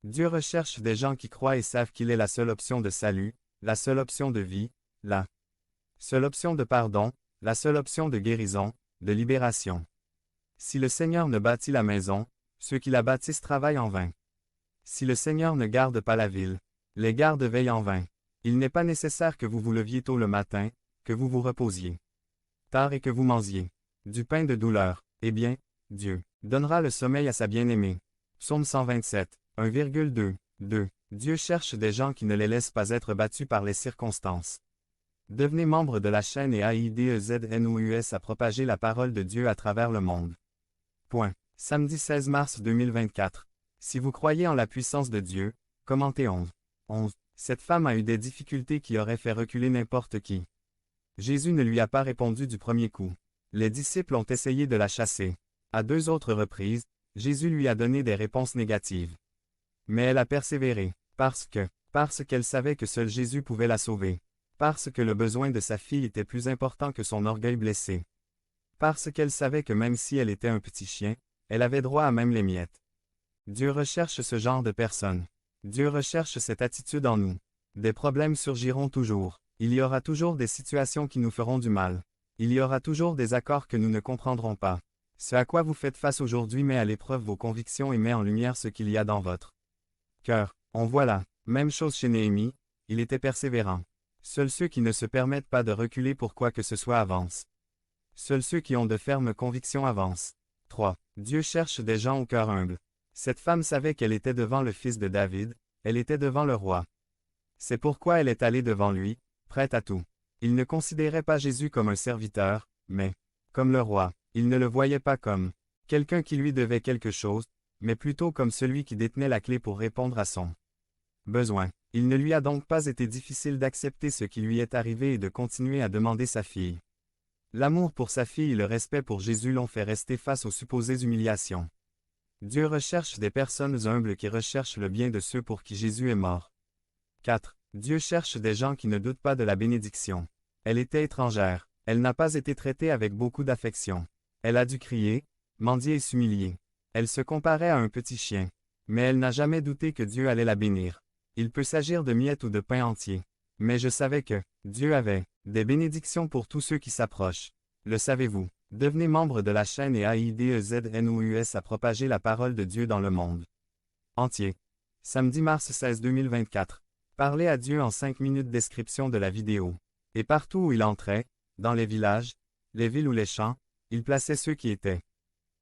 Dieu recherche des gens qui croient et savent qu'il est la seule option de salut, la seule option de vie, la seule option de pardon, la seule option de guérison, de libération. Si le Seigneur ne bâtit la maison, ceux qui la bâtissent travaillent en vain. Si le Seigneur ne garde pas la ville, les gardes veillent en vain. Il n'est pas nécessaire que vous vous leviez tôt le matin, que vous vous reposiez tard et que vous mangiez du pain de douleur. Eh bien, Dieu donnera le sommeil à sa bien-aimée. Psaume 127, 1,2, 2. Dieu cherche des gens qui ne les laissent pas être battus par les circonstances. Devenez membre de la chaîne et aidez-nous à propager la parole de Dieu à travers le monde. Point. Samedi 16 mars 2024. Si vous croyez en la puissance de Dieu, commentez 11. 11. Cette femme a eu des difficultés qui auraient fait reculer n'importe qui. Jésus ne lui a pas répondu du premier coup. Les disciples ont essayé de la chasser. À 2 autres reprises, Jésus lui a donné des réponses négatives. Mais elle a persévéré, parce qu'elle savait que seul Jésus pouvait la sauver. Parce que le besoin de sa fille était plus important que son orgueil blessé. Parce qu'elle savait que même si elle était un petit chien, elle avait droit à même les miettes. Dieu recherche ce genre de personnes. Dieu recherche cette attitude en nous. Des problèmes surgiront toujours. Il y aura toujours des situations qui nous feront du mal. Il y aura toujours des accords que nous ne comprendrons pas. Ce à quoi vous faites face aujourd'hui met à l'épreuve vos convictions et met en lumière ce qu'il y a dans votre cœur. On voit là. Même chose chez Néhémie, il était persévérant. Seuls ceux qui ne se permettent pas de reculer pour quoi que ce soit avancent. Seuls ceux qui ont de fermes convictions avancent. 3. Dieu cherche des gens au cœur humble. Cette femme savait qu'elle était devant le fils de David, elle était devant le roi. C'est pourquoi elle est allée devant lui, prête à tout. Il ne considérait pas Jésus comme un serviteur, mais comme le roi. Il ne le voyait pas comme quelqu'un qui lui devait quelque chose, mais plutôt comme celui qui détenait la clé pour répondre à son besoin. Il ne lui a donc pas été difficile d'accepter ce qui lui est arrivé et de continuer à demander sa fille. L'amour pour sa fille et le respect pour Jésus l'ont fait rester face aux supposées humiliations. Dieu recherche des personnes humbles qui recherchent le bien de ceux pour qui Jésus est mort. 4. Dieu cherche des gens qui ne doutent pas de la bénédiction. Elle était étrangère. Elle n'a pas été traitée avec beaucoup d'affection. Elle a dû crier, mendier et s'humilier. Elle se comparait à un petit chien. Mais elle n'a jamais douté que Dieu allait la bénir. Il peut s'agir de miettes ou de pain entier. Mais je savais que Dieu avait des bénédictions pour tous ceux qui s'approchent. Le savez-vous? Devenez membre de la chaîne et aidez-nous à propager la parole de Dieu dans le monde entier. Samedi mars 16 2024. Parlez à Dieu en 5 minutes. Description de la vidéo. Et partout où il entrait, dans les villages, les villes ou les champs, il plaçait ceux qui étaient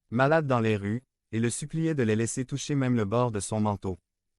malades dans les rues, et le suppliait de les laisser toucher même le bord de son manteau.